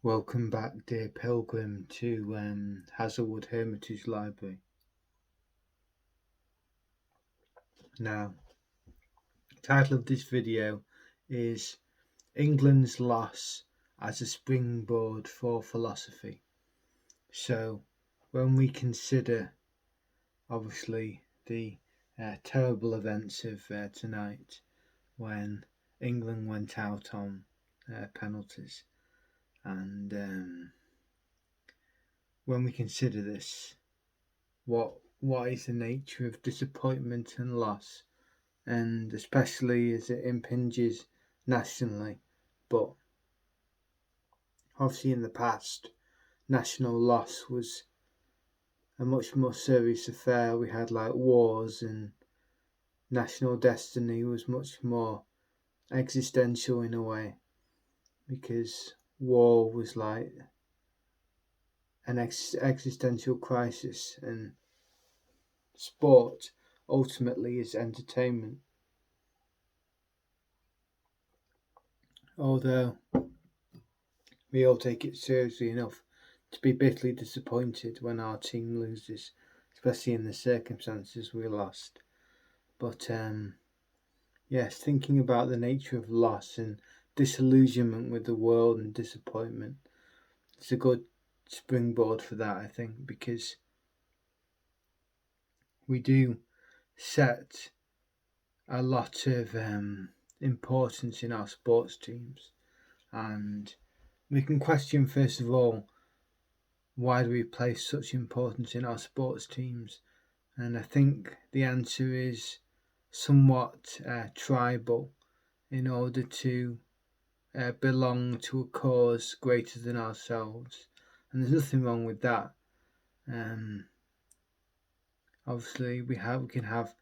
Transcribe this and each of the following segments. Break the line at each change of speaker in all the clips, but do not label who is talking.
Welcome back, dear pilgrim, to Hazelwood Hermitage Library. Now, the title of this video is England's Loss as a Springboard for Philosophy. So, when we consider, obviously, the terrible events of tonight, when England went out on penalties, and when we consider this, what is the nature of disappointment and loss, and especially as it impinges nationally. But obviously in the past, national loss was a much more serious affair. We had like wars, and national destiny was much more existential in a way, because war was like an existential crisis, and sport ultimately is entertainment. Although we all take it seriously enough to be bitterly disappointed when our team loses, especially in the circumstances we lost. But yes, thinking about the nature of loss and disillusionment with the world and disappointment, it's a good springboard for that, I think, because we do set a lot of importance in our sports teams, and we can question, first of all, why do we place such importance in our sports teams? And I think the answer is somewhat tribal, in order to belong to a cause greater than ourselves. And there's nothing wrong with that. Obviously, we can have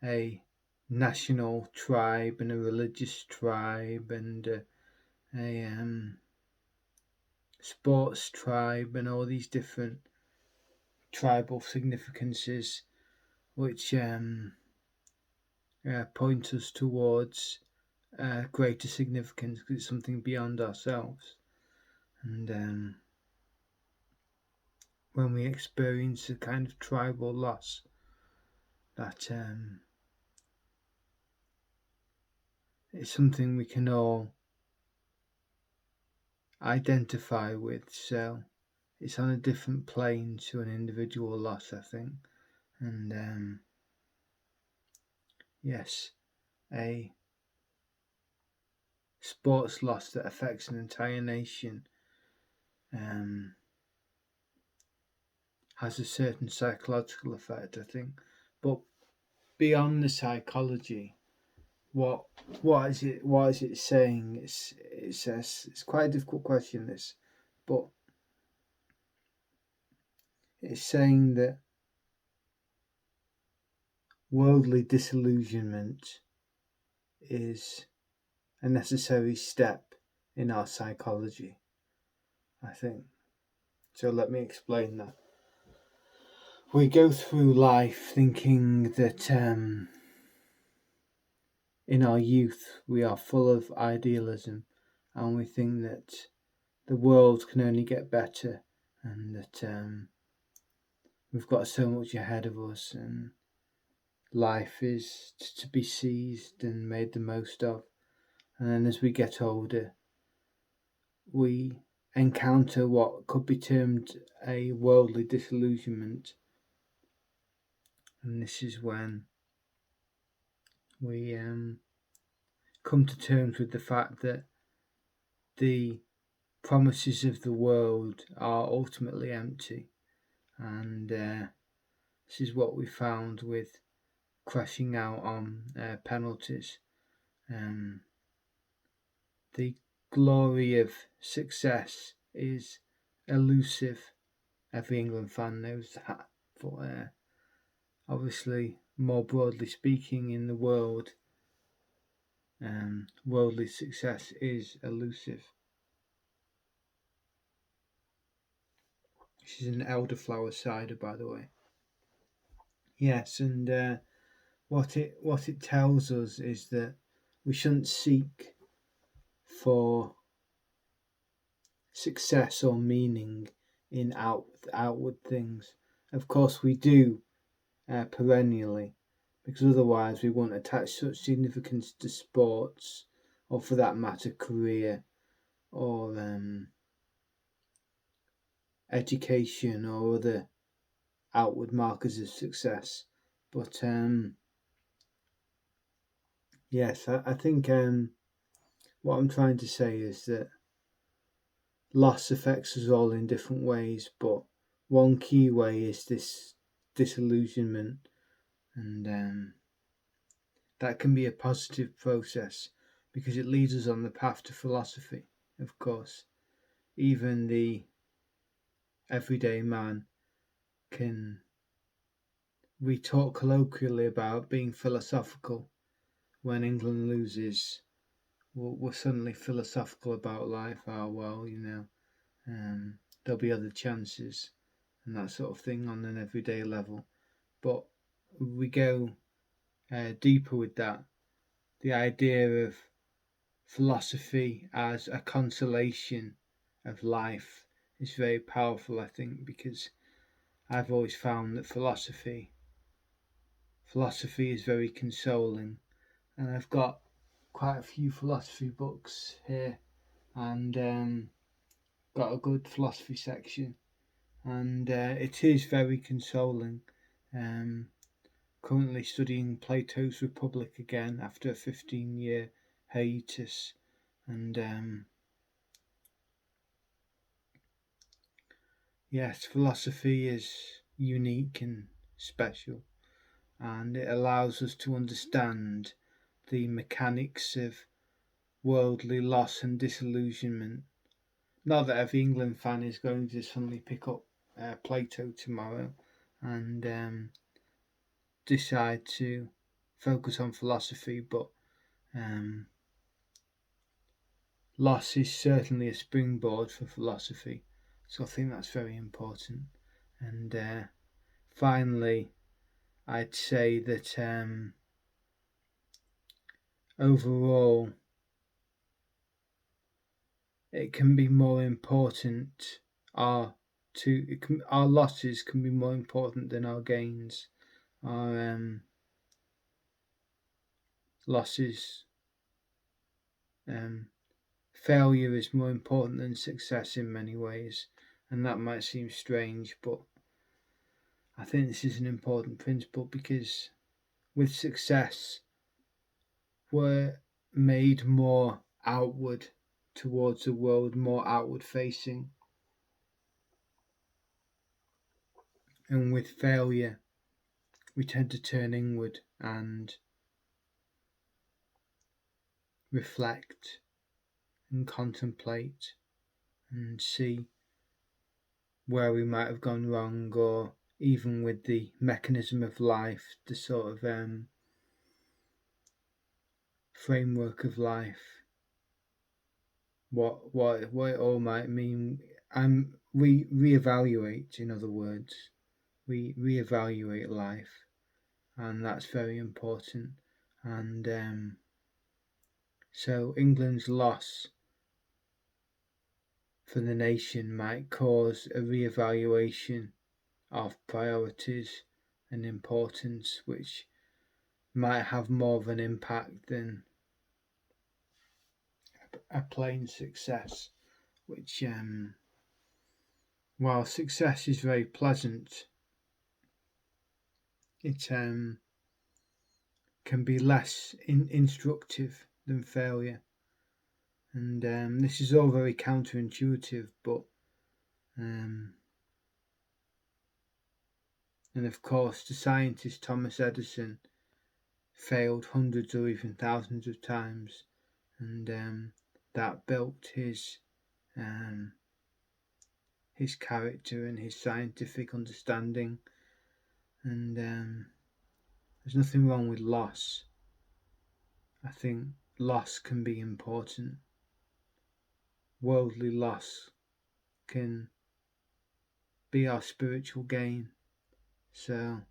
a national tribe and a religious tribe and a sports tribe and all these different tribal significances which point us towards greater significance, because it's something beyond ourselves. And when we experience a kind of tribal loss, that it's something we can all identify with. So it's on a different plane to an individual loss, I think. And yes, a sports loss that affects an entire nation has a certain psychological effect, I think. But beyond the psychology, what is it saying? It's quite a difficult question, this, but it's saying that worldly disillusionment is a necessary step in our psychology, I think. So let me explain that. We go through life thinking that in our youth we are full of idealism, and we think that the world can only get better, and that we've got so much ahead of us, and life is to be seized and made the most of. And then as we get older, we encounter what could be termed a worldly disillusionment, and this is when we come to terms with the fact that the promises of the world are ultimately empty. And this is what we found with crashing out on penalties. The glory of success is elusive. Every England fan knows that. But obviously, more broadly speaking, in the world, worldly success is elusive. This is an elderflower cider, by the way. Yes, and what it tells us is that we shouldn't seek for success or meaning in outward things. Of course, we do perennially, because otherwise we won't attach such significance to sports, or for that matter, career, or education, or other outward markers of success. But yes, I think what I'm trying to say is that loss affects us all in different ways, but one key way is this disillusionment, and that can be a positive process because it leads us on the path to philosophy. Of course, even the everyday man can. We talk colloquially about being philosophical. When England loses, we're suddenly philosophical about life. Oh well, there'll be other chances and that sort of thing on an everyday level. But we go deeper with that. The idea of philosophy as a consolation of life is very powerful, I think, because I've always found that philosophy is very consoling, and I've got quite a few philosophy books here, and got a good philosophy section, and it is very consoling. Um, Currently studying Plato's Republic again after a 15-year hiatus, and yes, philosophy is unique and special, and it allows us to understand the mechanics of worldly loss and disillusionment. Not that every England fan is going to suddenly pick up Plato tomorrow and decide to focus on philosophy, but um, loss is certainly a springboard for philosophy. So I think that's very important. And finally, I'd say that overall, it can be more important. Our losses can be more important than our gains. Our losses, um, failure is more important than success in many ways, and that might seem strange, but I think this is an important principle because with success, we're made more outward towards the world, more outward facing, and with failure, we tend to turn inward and reflect and contemplate and see where we might have gone wrong, or even with the mechanism of life, the sort of framework of life, what it all might mean. We reevaluate, in other words, we reevaluate life, and that's very important. And so England's loss for the nation might cause a reevaluation of priorities and importance, which might have more of an impact than a plain success, which while success is very pleasant, it can be less instructive than failure. And this is all very counterintuitive, but and of course the scientist Thomas Edison failed hundreds or even thousands of times, and that built his character and his scientific understanding. And there's nothing wrong with loss. I think loss can be important. Worldly loss can be our spiritual gain. So,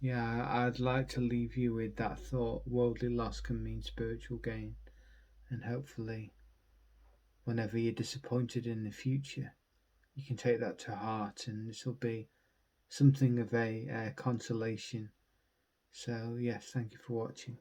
yeah, I'd like to leave you with that thought. Worldly loss can mean spiritual gain. And hopefully whenever you're disappointed in the future, you can take that to heart, and this will be something of a consolation. So yes, thank you for watching.